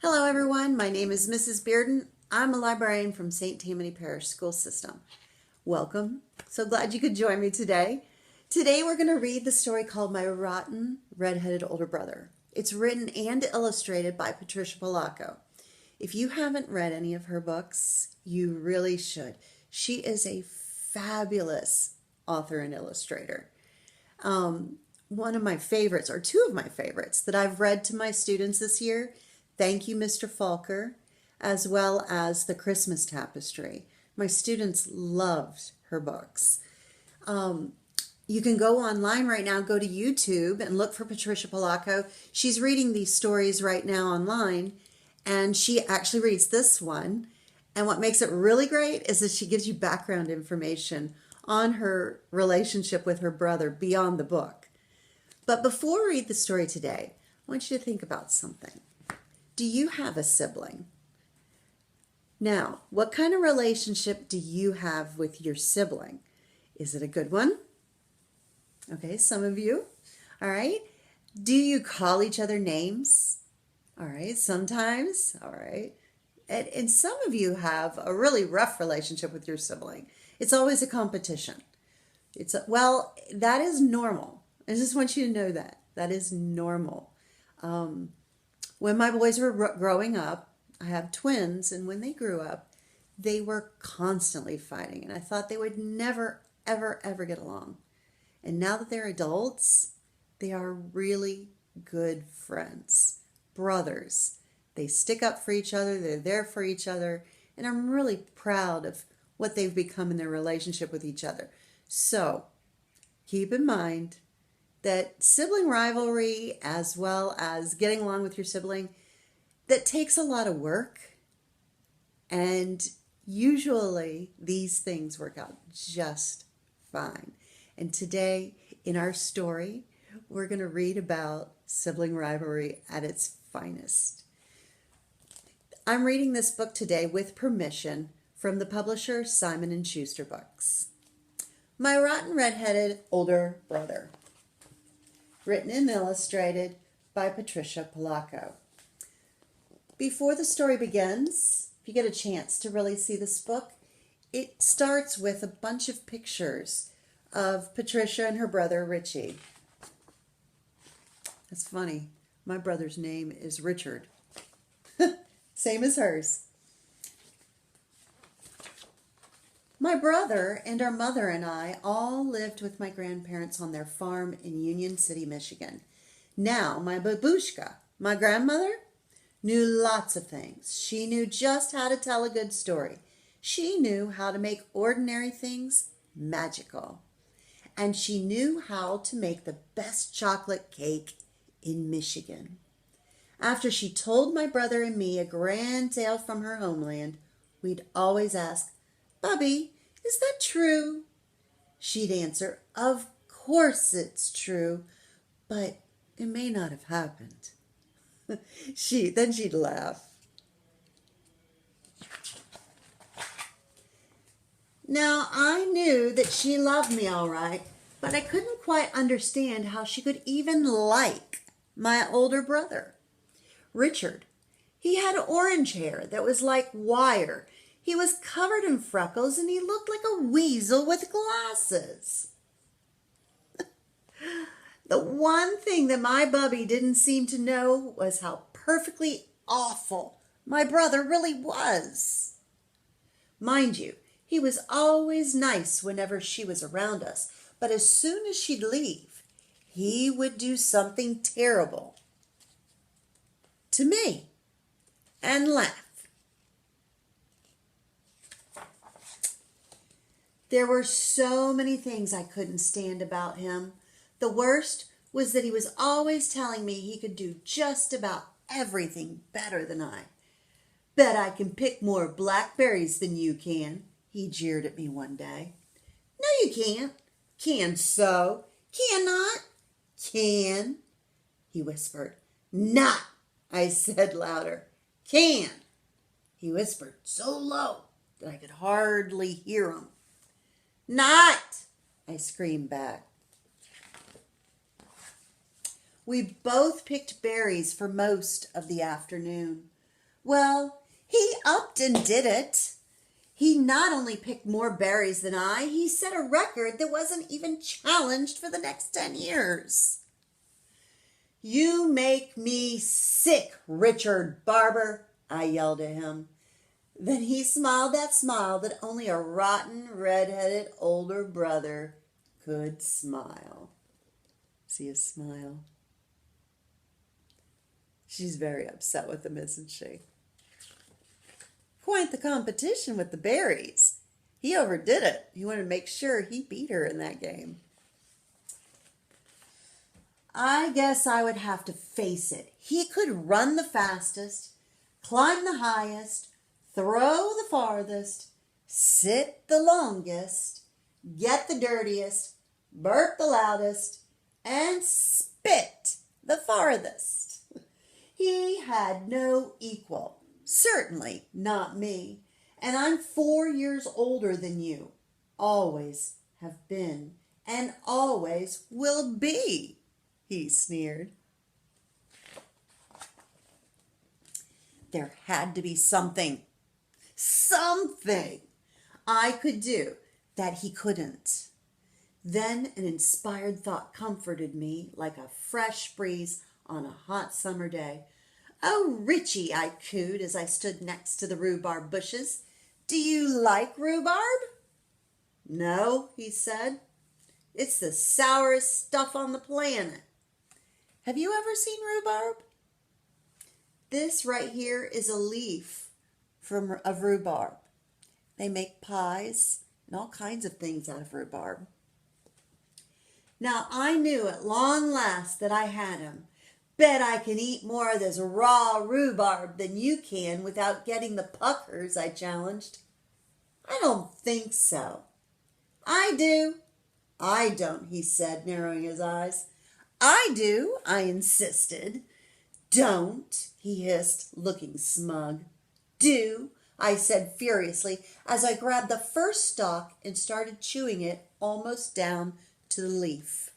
Hello everyone, my name is Mrs. Bearden. I'm a librarian from St. Tammany Parish School System. Welcome. So glad you could join me today. Today we're going to read the story called My Rotten Red-Headed Older Brother. It's written and illustrated by Patricia Polacco. If you haven't read any of her books, you really should. She is a fabulous author and illustrator. One of my favorites, or two of my favorites, that I've read to my students this year, Thank You, Mr. Falker, as well as The Christmas Tapestry. My students loved her books. You can go online right now, go to YouTube and look for Patricia Polacco. She's reading these stories right now online, and she actually reads this one. And what makes it really great is that she gives you background information on her relationship with her brother beyond the book. But before we read the story today, I want you to think about something. Do you have a sibling? Now, what kind of relationship do you have with your sibling? Is it a good one? Okay, some of you. All right. Do you call each other names? All right, sometimes. All right. And some of you have a really rough relationship with your sibling. It's always a competition. Well, that is normal. I just want you to know that. That is normal. When my boys were growing up, I have twins, and when they grew up, they were constantly fighting, and I thought they would never, ever, ever get along. And now that they're adults, they are really good friends, brothers. They stick up for each other, they're there for each other, and I'm really proud of what they've become in their relationship with each other. So keep in mind that sibling rivalry, as well as getting along with your sibling, that takes a lot of work. And usually these things work out just fine. And today in our story, we're going to read about sibling rivalry at its finest. I'm reading this book today with permission from the publisher Simon & Schuster Books. My Rotten Red-Headed Older Brother. Written and illustrated by Patricia Polacco. Before the story begins, if you get a chance to really see this book, it starts with a bunch of pictures of Patricia and her brother Richie. That's funny. My brother's name is Richard. Same as hers. My brother and our mother and I all lived with my grandparents on their farm in Union City, Michigan. Now, my babushka, my grandmother, knew lots of things. She knew just how to tell a good story. She knew how to make ordinary things magical. And she knew how to make the best chocolate cake in Michigan. After she told my brother and me a grand tale from her homeland, we'd always ask, "Bubby, is that true?" She'd answer, "Of course it's true, but it may not have happened." Then she'd laugh. Now, I knew that she loved me all right, but I couldn't quite understand how she could even like my older brother. Richard, he had orange hair that was like wire. He was covered in freckles, and he looked like a weasel with glasses. The one thing that my bubby didn't seem to know was how perfectly awful my brother really was. Mind you, he was always nice whenever she was around us, but as soon as she'd leave, he would do something terrible to me and laugh. There were so many things I couldn't stand about him. The worst was that he was always telling me he could do just about everything better than I. "Bet I can pick more blackberries than you can," he jeered at me one day. "No, you can't." "Can so." "Cannot." "Can," he whispered. "Not," I said louder. "Can," he whispered so low that I could hardly hear him. "Not," I screamed back. We both picked berries for most of the afternoon. Well, he upped and did it. He not only picked more berries than I, he set a record that wasn't even challenged for the next 10 years. You make me sick, Richard Barber, I yelled at him. Then he smiled that smile that only a rotten, red-headed older brother could smile. See his smile? She's very upset with him, isn't she? Quite the competition with the berries. He overdid it. He wanted to make sure he beat her in that game. I guess I would have to face it. He could run the fastest, climb the highest, throw the farthest, sit the longest, get the dirtiest, burp the loudest, and spit the farthest. He had no equal, certainly not me, and I'm 4 years older than you, always have been, and always will be, he sneered. There had to be something I could do that he couldn't. Then an inspired thought comforted me like a fresh breeze on a hot summer day. "Oh, Richie," I cooed as I stood next to the rhubarb bushes. "Do you like rhubarb?" "No," he said. "It's the sourest stuff on the planet." Have you ever seen rhubarb? This right here is a leaf of rhubarb. They make pies and all kinds of things out of rhubarb. Now I knew at long last that I had him. Bet I can eat more of this raw rhubarb than you can without getting the puckers, I challenged. I don't think so. I do. I don't, he said, narrowing his eyes. I do, I insisted. Don't, he hissed, looking smug. Do, I said furiously as I grabbed the first stalk and started chewing it almost down to the leaf.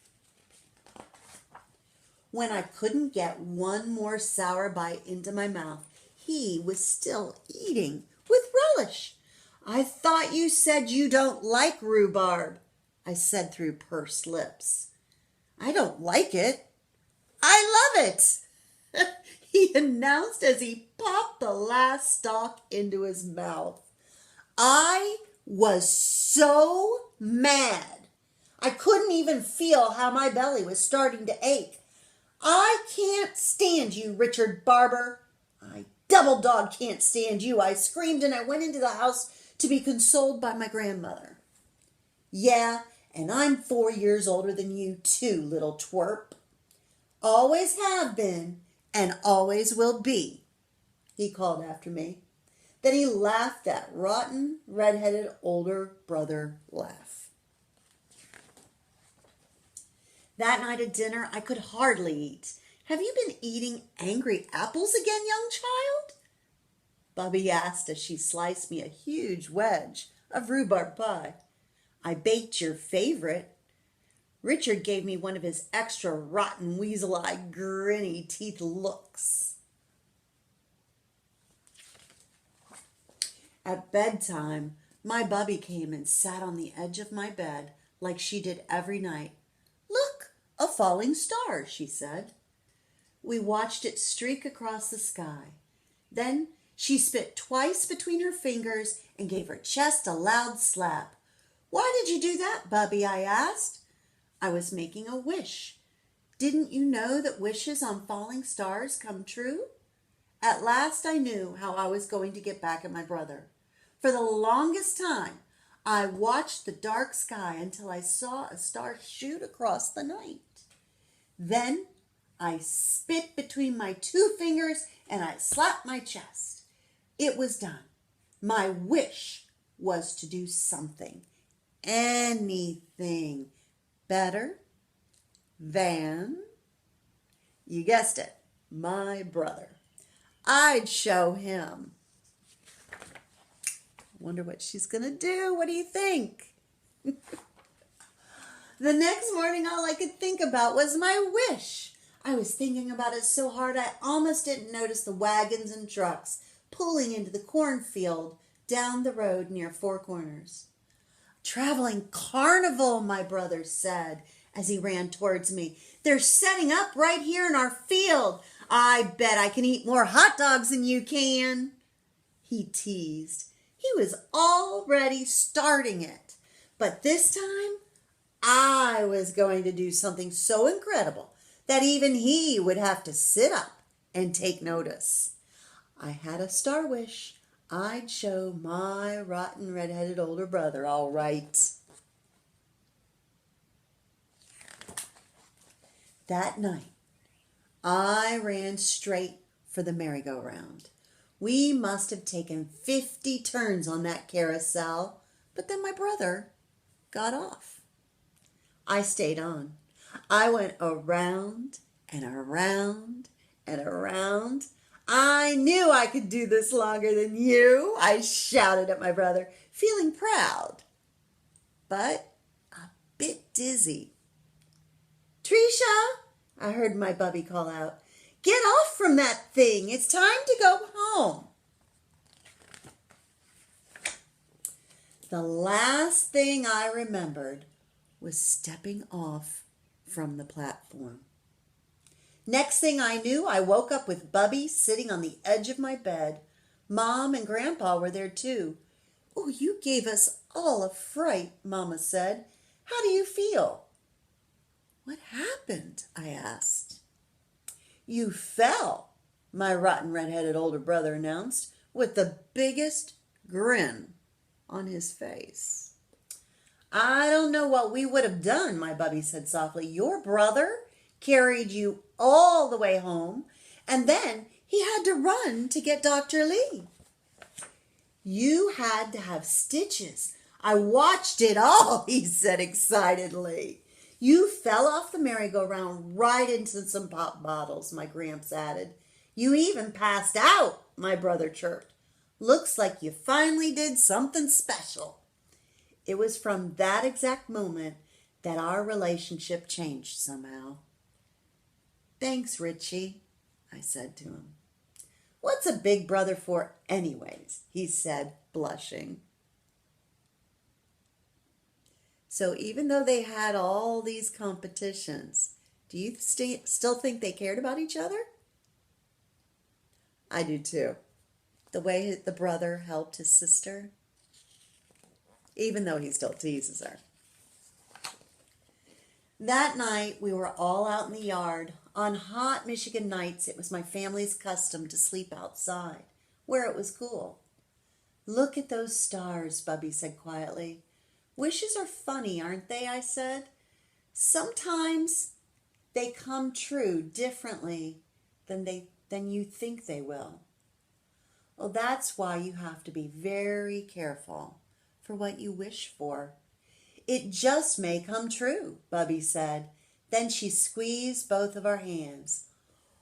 When I couldn't get one more sour bite into my mouth, he was still eating with relish. "I thought you said you don't like rhubarb," I said through pursed lips. "I don't like it. I love it," he announced as he popped the last stalk into his mouth. I was so mad. I couldn't even feel how my belly was starting to ache. "I can't stand you, Richard Barber. I double dog can't stand you," I screamed, and I went into the house to be consoled by my grandmother. "Yeah, and I'm 4 years older than you too, little twerp. Always have been and always will be," he called after me. Then he laughed that rotten, red-headed older brother laugh. That night at dinner, I could hardly eat. "Have you been eating angry apples again, young child?" Bubby asked as she sliced me a huge wedge of rhubarb pie. "I baked your favorite." Richard gave me one of his extra rotten, weasel-eyed, grinny teeth looks. At bedtime, my Bubby came and sat on the edge of my bed like she did every night. "Look, a falling star," she said. We watched it streak across the sky. Then she spit twice between her fingers and gave her chest a loud slap. "Why did you do that, Bubby?" I asked. "I was making a wish. Didn't you know that wishes on falling stars come true?" At last I knew how I was going to get back at my brother. For the longest time, I watched the dark sky until I saw a star shoot across the night. Then I spit between my 2 fingers and I slapped my chest. It was done. My wish was to do something, anything better than, you guessed it, my brother. I'd show him. Wonder what she's going to do. What do you think? The next morning, all I could think about was my wish. I was thinking about it so hard I almost didn't notice the wagons and trucks pulling into the cornfield down the road near Four Corners. "Traveling carnival," my brother said as he ran towards me. "They're setting up right here in our field. I bet I can eat more hot dogs than you can," he teased. He was already starting it. But this time, I was going to do something so incredible that even he would have to sit up and take notice. I had a star wish. I'd show my rotten red-headed older brother all right. That night, I ran straight for the merry-go-round. We must have taken 50 turns on that carousel, but then my brother got off. I stayed on. I went around and around and around. "I knew I could do this longer than you," I shouted at my brother, feeling proud, but a bit dizzy. "Tricia," I heard my bubby call out, "get off from that thing. It's time to go home." The last thing I remembered was stepping off from the platform. Next thing I knew, I woke up with Bubby sitting on the edge of my bed. Mom and Grandpa were there too. "Oh, you gave us all a fright," Mama said. "How do you feel?" "What happened?" I asked. "You fell," my rotten red-headed older brother announced, with the biggest grin on his face. "I don't know what we would have done," my bubby said softly. "Your brother carried you all the way home, and then he had to run to get Dr. Lee. You had to have stitches. I watched it all," he said excitedly. "You fell off the merry-go-round right into some pop bottles," my Gramps added. "You even passed out," my brother chirped. "Looks like you finally did something special." It was from that exact moment that our relationship changed somehow. "Thanks, Richie," I said to him. "What's a big brother for anyways?" he said, blushing. So even though they had all these competitions, do you still think they cared about each other? I do too. The way the brother helped his sister, even though he still teases her. That night, we were all out in the yard. On hot Michigan nights, it was my family's custom to sleep outside, where it was cool. "Look at those stars," Bubby said quietly. "Wishes are funny, aren't they?" I said. "Sometimes they come true differently than you think they will. Well, that's why you have to be very careful for what you wish for. It just may come true," Bubby said. Then she squeezed both of our hands.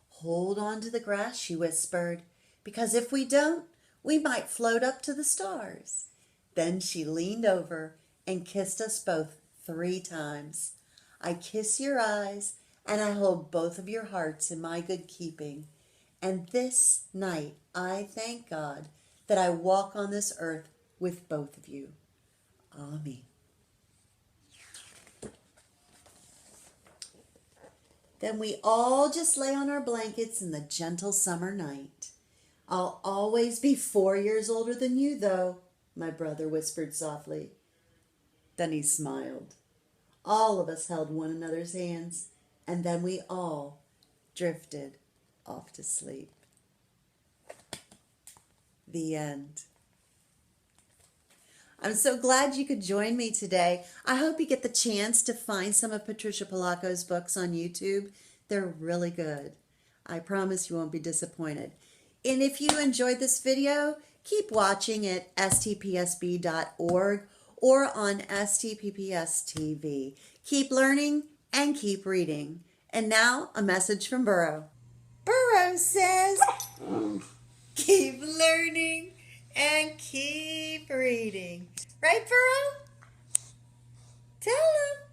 "Hold on to the grass," she whispered, "because if we don't, we might float up to the stars." Then she leaned over and kissed us both 3 times. "I kiss your eyes, and I hold both of your hearts in my good keeping. And this night I thank God that I walk on this earth with both of you. Amen." Then we all just lay on our blankets in the gentle summer night. "I'll always be 4 years older than you, though," my brother whispered softly. Then he smiled. All of us held one another's hands, and then we all drifted off to sleep. The end. I'm so glad you could join me today. I hope you get the chance to find some of Patricia Polacco's books on YouTube. They're really good. I promise you won't be disappointed. And if you enjoyed this video, keep watching at stpsb.org or on STPPS TV. Keep learning and keep reading. And now, a message from Burrow. Burrow says, keep learning and keep reading. Right, Burrow? Tell him.